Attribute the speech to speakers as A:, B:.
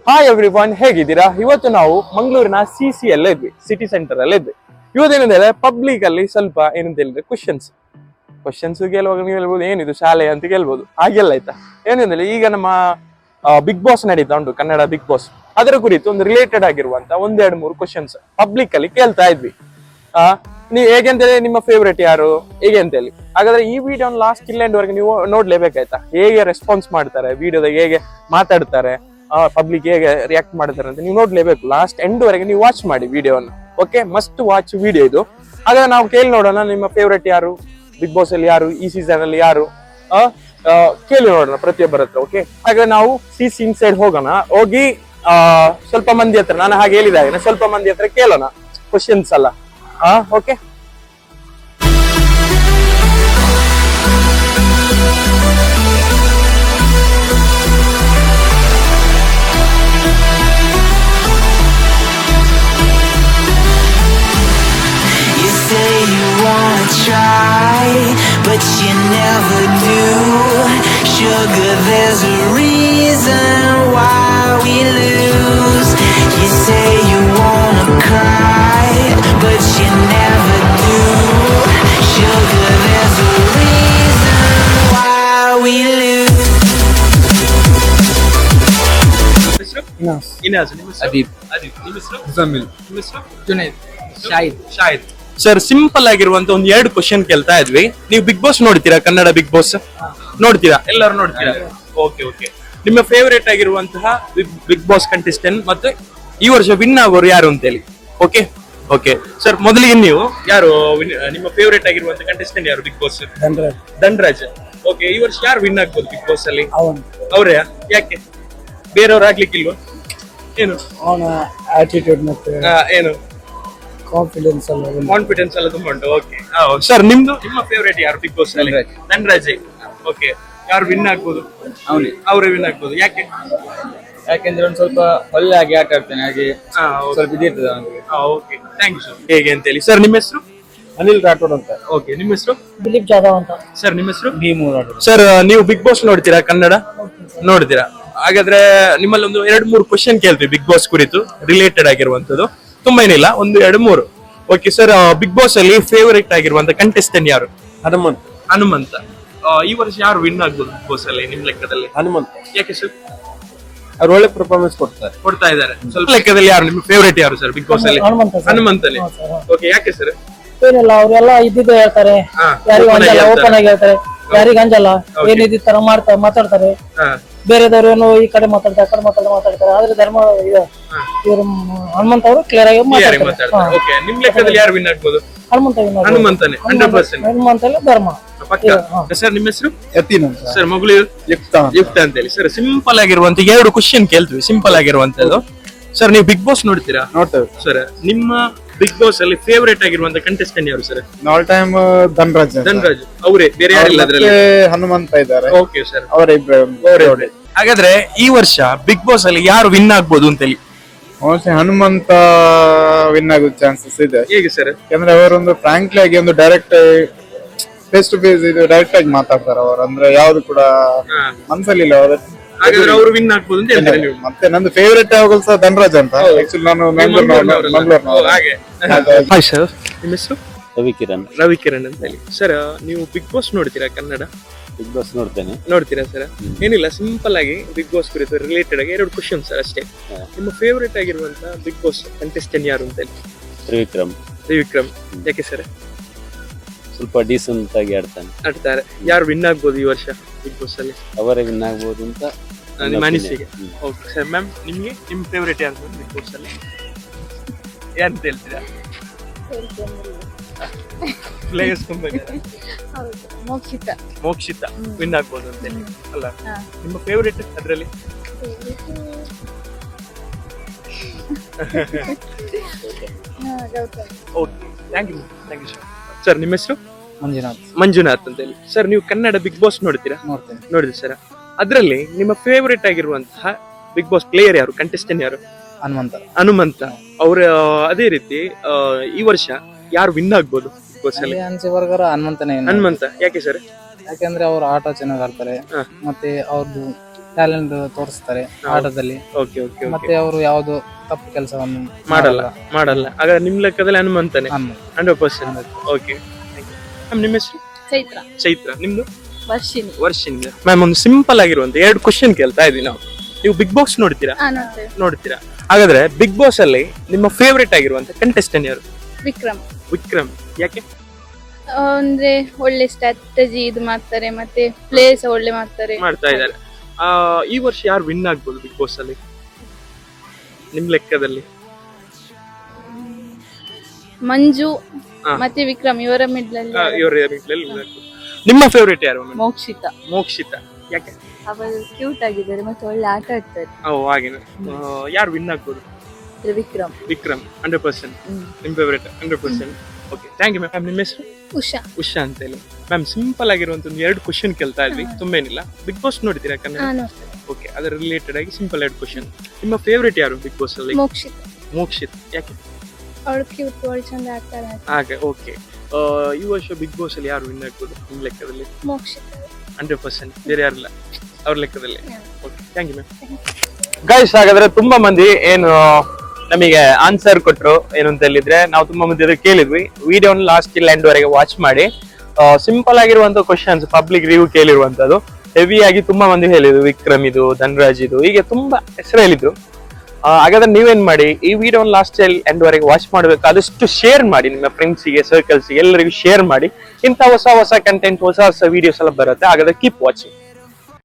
A: Hi everyone, ಹೇಗಿದ್ದೀರಾ? ಇವತ್ತು ನಾವು ಮಂಗಳೂರಿನ CC ಅಲ್ಲೇ ಇದ್ವಿ, ಸಿಟಿ ಸೆಂಟರ್ ಅಲ್ಲೇ ಇದ್ವಿ. ಇವತ್ತೇನಂದ್ರೆ ಪಬ್ಲಿಕ್ ಅಲ್ಲಿ ಸ್ವಲ್ಪ ಏನಂತ ಹೇಳಿದ್ರೆ ಕ್ವಶನ್ಸ್ ಕೇಳುವಾಗ ನೀವು ಹೇಳ್ಬೋದು ಏನಿದು ಶಾಲೆ ಅಂತ ಕೇಳ್ಬೋದು. ಹಾಗೆಲ್ಲ ಆಯ್ತಾ, ಏನಂದ್ರೆ ಈಗ ನಮ್ಮ ಬಿಗ್ ಬಾಸ್ ನಡೀತಾ ಉಂಟು, ಕನ್ನಡ ಬಿಗ್ ಬಾಸ್. ಅದರ ಕುರಿತು ಒಂದು ರಿಲೇಟೆಡ್ ಆಗಿರುವಂತ ಒಂದೆರಡು ಮೂರು ಕ್ವಶನ್ಸ್ ಪಬ್ಲಿಕ್ ಅಲ್ಲಿ ಕೇಳ್ತಾ ಇದ್ವಿ. ನೀವು ಹೇಗೆ ಅಂತ ಹೇಳಿ, ನಿಮ್ಮ ಫೇವ್ರೇಟ್ ಯಾರು, ಹೇಗೆ ಅಂತ ಹೇಳಿ. ಹಾಗಾದ್ರೆ ಈ ವಿಡಿಯೋ ಲಾಸ್ಟ್ ಇಲ್ಲ ಎಂಡ್ ವರೆಗೆ ನೀವು ನೋಡ್ಲೇಬೇಕಾಯ್ತಾ, ಹೇಗೆ ರೆಸ್ಪಾನ್ಸ್ ಮಾಡ್ತಾರೆ ವಿಡಿಯೋದಾಗ, ಹೇಗೆ ಮಾತಾಡ್ತಾರೆ, ಪಬ್ಲಿಕ್ ಹೇಗೆ ರಿಯಾಕ್ಟ್ ಮಾಡ್ತಾರೆ ಅಂತ ನೀವು ನೋಡ್ಲೇಬೇಕು. ಲಾಸ್ಟ್ ಎಂಡ್ ವರೆಗೆ ನೀವು ವಾಚ್ ಮಾಡಿ ವಿಡಿಯೋನ. ಓಕೆ, ಮಸ್ಟ್ ವಾಚ್ ವಿಡಿಯೋ ಇದು. ಹಾಗಾದ್ರೆ ನಾವು ಕೇಳಿ ನೋಡೋಣ, ನಿಮ್ಮ ಫೇವ್ರೇಟ್ ಯಾರು, ಬಿಗ್ ಬಾಸ್ ಅಲ್ಲಿ ಯಾರು, ಈ ಸೀಸನ್ ಅಲ್ಲಿ ಯಾರು, ಕೇಳಿ ನೋಡೋಣ ಪ್ರತಿಯೊಬ್ಬರ ಹತ್ರ. ಓಕೆ, ಹಾಗಾದ್ರೆ ನಾವು CC ಇನ್ಸೈಡ್ ಹೋಗೋಣ. ಹೋಗಿ ಸ್ವಲ್ಪ ಮಂದಿ ಹತ್ರ, ನಾನು ಹಾಗೆ ಹೇಳಿದಾಗ ಸ್ವಲ್ಪ ಮಂದಿ ಹತ್ರ ಕೇಳೋಣ ಕ್ವಶನ್ಸ್ ಅಲ್ಲ. Okay,
B: try, but you never do. Sugar, there's a reason why we lose. You say you wanna cry, but you never do. Sugar, there's a reason why we lose.
A: Inaz,
C: Adib, Zamil, Junaid, Shahid.
A: Sir, simple ಆಗಿರುವಂತ ಒಂದು 2 question ಕೇಳ್ತಾ ಇದ್ವಿ. ನೀವು big boss ನೋಡ್ತೀರಾ? Kannada big boss ನೋಡ್ತೀರಾ? ಎಲ್ಲರೂ ನೋಡ್ತೀರಾ? Okay okay. ನಿಮ್ಮ ಫೇವರೇಟ್ ಆಗಿರುವಂತಹ ಬಿಗ್ ಬಾಸ್ ಕಂಟೆಸ್ಟೆಂಟ್ ಮತ್ತೆ ಈ ವರ್ಷ ವಿನ್ ಆಗೋರು ಯಾರು ಅಂತ ಹೇಳಿ. ಓಕೆ ಓಕೆ ಸರ್, ಮೊದಲಿಗೆ ನೀವು ಯಾರು ನಿಮ್ಮ ಫೇವರೇಟ್ ಆಗಿರುವಂತ ಕಂಟೆಸ್ಟೆಂಟ್ ಯಾರು ಬಿಗ್ ಬಾಸ್? ಧನ್ರಾಜ್. ಓಕೆ, ಈ ವರ್ಷ ಯಾರು ವಿನ್ ಆಗ್ಬೋದು ಬಿಗ್ ಬಾಸ್ ಅಲ್ಲಿ? ಅವರೇ? ಯಾಕೆ ಬೇರೆಯವ್ರು ಆಗ್ಲಿಕ್ಕಿಲ್ವಾ? ಏನು
D: ಅವನ ಆಟಿಟ್ಯೂಡ್ ಮತ್ತೆ
A: ಏನು
D: ಕಾನ್ಫಿಡೆನ್ಸ್
A: ಎಲ್ಲ ತುಂಬಾ ಉಂಟು. ಓಕೆ ಸರ್, ನಿಮ್ಮ ಫೇವರೇಟ್ ಯಾರು ಬಿಗ್ ಬಾಸ್ ಅಲ್ಲಿ? ಧನ್ರಾಜ್. ಓಕೆ, ಯಾರು ವಿನ್ ಆಗ್ಬೋದು? ಅವರೇ ವಿನ್ ಆಗ್ಬೋದು.
C: ಯಾಕೆಂದ್ರೆ ಒಂದು ಸ್ವಲ್ಪ ಒಳ್ಳೆ ಆಗಿ ಆಟ ಆಡ್ತಾನೆ, ಹಾಗೆ ಸ್ವಲ್ಪ ಇದಿರ್ತದೆ ಅವನಿಗೆ.
A: Okay, thank you sir. ಹೇಗೆ ಅಂತ ಹೇಳಿ. ಸರ್, ನಿಮ್ಮ ಹೆಸರು?
D: ಅನಿಲ್ ರಾಠೋಡ್ ಅಂತ.
A: ಓಕೆ, ನಿಮ್ಮ ಹೆಸರು?
D: ದಿಲೀಪ್ ಜಾಧವ್ ಅಂತ.
A: ಸರ್, ನಿಮ್ಮ ಹೆಸರು?
D: ಭೀಮು ರಾಠೋಡ್.
A: ಸರ್, ನೀವು ಬಿಗ್ ಬಾಸ್ ನೋಡ್ತೀರಾ? ಕನ್ನಡ ನೋಡ್ತೀರಾ? ಹಾಗಾದ್ರೆ ನಿಮ್ಮಲ್ಲಿ ಒಂದು 2-3 ಕ್ವಶನ್ ಕೇಳ್ತೀವಿ ಬಿಗ್ ಬಾಸ್ ಕುರಿತು ರಿಲೇಟೆಡ್ ಆಗಿರುವಂತದ್ದು. ತುಂಬಾ ಏನಿಲ್ಲ, ಒಂದು 2-3. ಓಕೆ ಸರ್, ಬಿಗ್ ಬಾಸ್ ಅಲ್ಲಿ ಫೇವರೇಟ್ ಆಗಿರುವಂತ ಕಂಟೆಸ್ಟೆಂಟ್ ಯಾರು? ಹನುಮಂತ. ಈ ವರ್ಷ ಯಾರು ವಿನ್ ಆಗ್ಬೋದು ಬಿಗ್ ಬಾಸ್ ಅಲ್ಲಿ ನಿಮ್ಮ ಲೆಕ್ಕದಲ್ಲಿ?
D: ಹನುಮಂತ.
A: ಯಾಕೆ ಸರ್?
D: ಅವ್ರು ಒಳ್ಳೆ ಪರ್ಫಾರ್ಮೆನ್ಸ್
A: ಕೊಡ್ತಾ ಇದ್ದಾರೆ. ಸ್ವಲ್ಪ ಲೆಕ್ಕದಲ್ಲಿ ಯಾರು ನಿಮ್ಮ ಫೇವರೇಟ್ ಯಾರು ಸರ್ ಬಿಗ್ ಬಾಸ್ ಅಲ್ಲಿ? ಹನುಮಂತನೇ. ಓಕೆ, ಯಾಕೆ ಸರ್?
D: ಏನಿಲ್ಲ, ಅವ್ರೆಲ್ಲ ಇದ್ದಿದ್ದು ಹೇಳ್ತಾರೆ, ಯಾರಿಗೂ ಅಂಜಲ್ಲ, ಓಪನ್ ಆಗಿ ಹೇಳ್ತಾರೆ, ಯಾರಿಗ ಅಂಜಲ್ಲ, ಏನಿದ್ದ ತರ ಮಾತಾಡ್ತಾರೆ. ಬೇರೆದವ್ರು ಏನೋ ಈ ಕಡೆ ಮಾತಾಡ್ತಾರೆ, ಆ ಕಡೆ ಮಾತಾಡ್ತಾರೆ. ಆದ್ರೆ ಧರ್ಮ ಇವರು ಹನುಮಂತ ಅವರು ಕ್ಲಿಯರ್ ಆಗಿ ಮಾತಾಡ್ತಾರೆ.
A: ಓಕೆ, ನಿಮ್ ಲೆಕ್ಕದಲ್ಲಿ ಯಾರು ವಿನ್ ಆಗ್ಬೋದು? ಹನುಮಂತನೇ 100%.
D: ಹನುಮಂತಲ್ಲ ಧರ್ಮ.
A: ಸರ್, ನಿಮ್ಮ ಹೆಸರು?
D: ಯತೀನ್ ಅಂತ.
A: ಸರ್, ಮಗಳು ಯುಕ್ತ ಅಂತ ಹೇಳಿ. ಸರ್, ಸಿಂಪಲ್ ಆಗಿರುವಂತ 2 ಕ್ವಶನ್ ಕೇಳ್ತೀವಿ, ಸಿಂಪಲ್ ಆಗಿರುವಂತದ್ದು. ಸರ್, ನೀವು ಬಿಗ್ ಬಾಸ್ ನೋಡ್ತೀರಾ?
D: ನೋಡ್ತೇವೆ
A: ಸರ್. ನಿಮ್ಮ ಬಿಗ್ ಬಾಸ್ ಅಲ್ಲಿ ಫೇವರೇಟ್ ಆಗಿರುವಂತ ಕಂಟೆಸ್ಟೆಂಟ್ ಯಾರು ಸರ್?
D: All time Dhanraj.
A: ಅವರೇ, ಬೇರೆ ಯಾರಿಲ್ಲ ಅದ್ರಲ್ಲಿ?
D: ಹನುಮಂತ ಇದ್ದಾರೆ.
A: ಓಕೆ ಸರ್,
D: ಅವರೇ ಇಬ್ಬರೇ.
A: ಹಾಗಾದ್ರೆ ಈ ವರ್ಷ ಬಿಗ್ ಬಾಸ್ ಅಲ್ಲಿ ಯಾರು ವಿನ್ ಆಗ್ಬೋದು ಅಂತ ಹೇಳಿ?
D: ಹನುಮಂತ ವಿನ್ ಆಗೋ ಚಾನ್ಸಸ್ ಇದೆ.
A: ಹೇಗೆ ಸರ್?
D: ಯಾಕಂದ್ರೆ ಅವರೊಂದು ಫ್ರಾಂಕ್ಲಿ ಆಗಿ ಒಂದು ಡೈರೆಕ್ಟ್ ಫೇಸ್ ಟು ಫೇಸ್ ಇದು ಡೈರೆಕ್ಟ್ ಆಗಿ ಮಾತಾಡ್ತಾರೆ ಅವರು. ಅಂದ್ರೆ ಯಾವ್ದು ಕೂಡ ಮನ್ಸಲ್ಲಿಲ್ಲ ಅವರು.
A: ಹಾಗಾದ್ರೆ ಅವರು ವಿನ್ ಆಗ್ಬೋದು ಅಂತ ಹೇಳ್ತಾರೆ ನೀವು?
D: ಮತ್ತೆ ನಂದು ಫೇವರೇಟ್ ಯಾವಾಗಲೂ ಸಹ ಧನ್ರಾಜ್ ಅಂತ. ಆಕ್ಚುಲಿ ನಾನು ಮಂಗಳೂರು.
A: ಹಾಯ್ ಸರ್, ನಿಮ್ಮ ಹೆಸರು?
E: ರವಿಕಿರಣ್
A: ಅಂತ ಹೇಳಿ. ಸರ್, ನೀವು ಬಿಗ್ ಬಾಸ್ ನೋಡ್ತೀರಾ? ಕನ್ನಡ
E: ಬಿಗ್ ಬಾಸ್
A: ನೋಡ್ತೀರಾ ಸರ್? ಏನಿಲ್ಲ, ಸಿಂಪಲ್ ಆಗಿ ಬಿಗ್ ಬಾಸ್ ಕುರಿತು ರಿಲೇಟೆಡ್ ಆಗಿ 2 ಕ್ವಶನ್ ಸರ್ ಅಷ್ಟೇ. ನಿಮ್ಮ ಫೇವರೇಟ್ ಆಗಿರುವಂತ ಬಿಗ್ ಬಾಸ್ ಕಂಟೆಸ್ಟೆಂಟ್ ಯಾರು ಅಂತ ಹೇಳಿ? ತ್ರಿವಿಕ್ರಮ್. ಯಾಕೆ ಸರ್?
E: ಸ್ವಲ್ಪ ಡೀಸೆಂಟ್ ಆಗಿ
A: ಆಡ್ತಾರೆ. ಯಾರು ವಿನ್ ಆಗ್ಬೋದು ಈ ವರ್ಷ ಬಿಗ್ ಬಾಸ್ ಅಲ್ಲಿ?
E: ಅವರೇ ವಿನ್ ಆಗ್ಬೋದು ಅಂತ
A: ನಿಮ್ಮ ಅನಿಸಿಕೆ. ಓಕೆ ಸರ್, ಮ್ಯಾಮ್, ನಿಮ್ಗೆ ನಿಮ್ಮ ಫೇವರೇಟ್ ಯಾರು ಬಿಗ್ ಬಾಸ್ ಅಲ್ಲಿ? ಯಾರಂತ ಹೇಳ್ತೀರಾ? ಪ್ಲೇಯರ್ಸ್ ತುಂಬಾ ಮೋಕ್ಷಿತ ವಿನ್ ಆಗ್ಬೋದು ಅಂತ ಹೇಳಿ ಅಲ್ಲ? ನಿಮ್ಮ ಫೇವರೇಟ್ ಅದ್ರಲ್ಲಿ? Okay, thank you sir. Sir, ನಿಮ್ಮ ಹೆಸರು? ಮಂಜುನಾಥ್ ಅಂತ ಹೇಳಿ. ಸರ್, ನೀವು ಕನ್ನಡ ಬಿಗ್ ಬಾಸ್ ನೋಡ್ತೀರಾ? ನೋಡಿದ್ರಿ ಸರ್. ಅದ್ರಲ್ಲಿ ನಿಮ್ಮ ಫೇವರೇಟ್ ಆಗಿರುವಂತಹ ಬಿಗ್ ಬಾಸ್ ಪ್ಲೇಯರ್ ಯಾರು, ಕಂಟೆಸ್ಟೆಂಟ್ ಯಾರು? ಹನುಮಂತ. ಅವ್ರ ಅದೇ ರೀತಿ ಈ ವರ್ಷ ಯಾರು ವಿನ್ ಆಗ್ಬೋದು ಬಿಗ್ ಬಾಸ್ ಅಲ್ಲಿ?
C: ಹನುಮಂತ.
A: ಹನುಮಂತ. ಯಾಕೆ ಸರ್?
C: ಯಾಕಂದ್ರೆ ಅವ್ರ ಆಟ ಚೆನ್ನಾಗ್ ಆಡ್ತಾರೆ, ಮತ್ತೆ ಅವ್ರದ್ದು
F: ಟ್ಯಾಲೆಂಟ್ ತೋರಿಸ್ತಾರೆ ಆಟದಲ್ಲಿ.
A: ಓಕೆ ಓಕೆ
F: ಮತ್ತೆ ಅವರು ಯಾವುದು ತಪ್ಪು ಕೆಲಸವನ್ನು
A: ಮಾಡಲ್ಲ ಹಾಗಾದ್ರೆ ನಿಮ್ ಲೆಕ್ಕದಲ್ಲಿ ಹನುಮಂತನೇ
F: ಹನುಮಂತ.
A: 100%. ಓಕೆ ಮ್ಯಾಮ್ ನಿಮ್ಮ ಹೆಸರು?
G: ಚೈತ್ರ.
A: ಚೈತ್ರ. ನಿಮ್ದು?
G: ವರ್ಷಿಣಿ.
A: ವರ್ಷಿಂದ. ಮ್ಯಾಮ್ ಒಂದು ಸಿಂಪಲ್ ಆಗಿರುವಂತ 2 ಕ್ವಶನ್ ಕೇಳ್ತಾ ಇದೀವಿ ನಾವು. ನೀವು ಬಿಗ್ ಬಾಸ್ ನೋಡ್ತೀರಾ? ನೋಡ್ತೀರಾ. ಹಾಗಾದ್ರೆ ಬಿಗ್ ಬಾಸ್ ಅಲ್ಲಿ ನಿಮ್ಮ ಫೇವರೇಟ್ ಆಗಿರುವಂತ ಕಂಟೆಸ್ಟೆಂಟ್ ಯಾರು?
G: ವಿಕ್ರಮ್.
A: ವಿಕ್ರಮ್. ಯಾಕೆ?
G: ಅಂದ್ರೆ ಒಳ್ಳೆ ಸ್ಟ್ರಾಟಜಿ ಇದು ಮಾಡ್ತಾರೆ, ಮತ್ತೆ ಪ್ಲೇಸ್ ಒಳ್ಳೆ
A: ಮಾಡ್ತಾ ಇದ್ದಾರೆ. ಈ ವರ್ಷ ಯಾರು ವಿನ್ ಆಗ್ಬೋದು ಬಿಗ್ ಬಾಸ್ ಅಲ್ಲಿ ನಿಮ್ ಲೆಕ್ಕದಲ್ಲಿ?
G: ಮಂಜು
A: ಹಾ.
G: ಮತ್ತೆ ವಿಕ್ರಮ್ ಇವರ ಮಿಡ್ಲಲ್ಲಿ
A: ನಿಮ್ಮ ಫೇವರೇಟ್ ಯಾರು?
G: ಮೋಕ್ಷಿತ.
A: ಮೋಕ್ಷಿತ. ಯಾಕೆ?
G: ಅವರು ಕ್ಯೂಟ್ ಆಗಿದ್ದಾರೆ ಮತ್ತೆ ಒಳ್ಳೆ ಆಟ ಆಡ್ತಾರೆ.
A: ಹಾಗೇನೆ. ಯಾರು ವಿನ್ ಆಗ್ಬೋದು?
G: ವಿಕ್ರಮ್.
A: ವಿಕ್ರಮ್ 100%. ನಿಮ್ favourite 100%. Okay thank you ma'am. ನಿಮ್ಮ ಹೆಸರು?
G: ಉಷಾ.
A: ಉಷಾ ಅಂತ ಹೇಳಿ. ಮ್ಯಾಮ್ ಸಿಂಪಲ್ ಆಗಿರುವಂತ 2 ಕ್ವಶನ್ ಕೇಳ್ತಾ ಇದ್ವಿ, ತುಂಬೇನಿಲ್ಲ. ಬಿಗ್ ಬಾಸ್ ನೋಡ್ತೀರಾ ಕನ್ನಡ? ಓಕೆ, ಅದರ ರಿಲೇಟೆಡ್ ಆಗಿ ಸಿಂಪಲ್ 2 ಕ್ವಶನ್. ನಿಮ್ಮ ಫೇವರೇಟ್ ಯಾರು ಬಿಗ್ ಬಾಸ್ ಅಲ್ಲಿ?
G: ಮೋಕ್ಷಿತ.
A: ಮೋಕ್ಷಿತ್. ಯಾಕೆ?
G: ಅವಳು ಕ್ಯೂಟ್, ಒಳ್ಳೆ ಚಂದ ಆಡ್ತಾರೆ.
A: ಹಾಗೆ. ಓಕೆ, ಈ ವರ್ಷ ಬಿಗ್ ಬಾಸ್ ಅಲ್ಲಿ ಯಾರು ವಿನ್ ಆಗ್ಬೋದು ನಿಮ್ ಲೆಕ್ಕದಲ್ಲಿ?
G: ಮೋಕ್ಷಿತ
A: 100%. ಬೇರೆ ಯಾರಿಲ್ಲ ಅವ್ರ ಲೆಕ್ಕದಲ್ಲಿ. Okay thank you ma'am. Guys, ಹಾಗಾದ್ರೆ ತುಂಬಾ ಮಂದಿ ಏನು ನಮಗೆ ಆನ್ಸರ್ ಕೊಟ್ರು. ಏನು ಅಂತ ಹೇಳಿದ್ರೆ ನಾವು ತುಂಬಾ ಮಂದಿ ಅದಕ್ಕೆ ಕೇಳಿದ್ವಿ. ವಿಡಿಯೋನ ಲಾಸ್ಟ್ ಇಲ್ಲ ಎಂಡ್ ವರೆಗೆ ವಾಚ್ ಮಾಡಿ. ಸಿಂಪಲ್ ಆಗಿರುವಂತ ಕ್ವಶನ್ಸ್ ಪಬ್ಲಿಕ್ ರಿವ್ಯೂ ಕೇಳಿರುವಂತದ್ದು. ಹೆವಿ ಆಗಿ ತುಂಬಾ ಮಂದಿ ಹೇಳಿದ್ರು, ವಿಕ್ರಮ್ ಇದು, ಧನ್ರಾಜ್ ಇದು, ಹೀಗೆ ತುಂಬಾ ಹೆಸರು ಹೇಳಿದ್ರು. ಹಾಗಾದ್ರೆ ನೀವೇನ್ ಮಾಡಿ, ಈ ವಿಡಿಯೋ ಲಾಸ್ಟ್ ಎಂಡ್ ವರೆಗೆ ವಾಚ್ ಮಾಡಬೇಕು. ಆದಷ್ಟು ಶೇರ್ ಮಾಡಿ ನಿಮ್ಮ ಫ್ರೆಂಡ್ಸಿಗೆ, ಸರ್ಕಲ್ಸ್ಗೆ, ಎಲ್ಲರಿಗೂ ಶೇರ್ ಮಾಡಿ. ಇಂಥ ಹೊಸ ಹೊಸ ಕಂಟೆಂಟ್, ಹೊಸ ಹೊಸ ವಿಡಿಯೋಸ್ ಎಲ್ಲ ಬರುತ್ತೆ. ಹಾಗಾದ್ರೆ ಕೀಪ್ ವಾಚಿಂಗ್.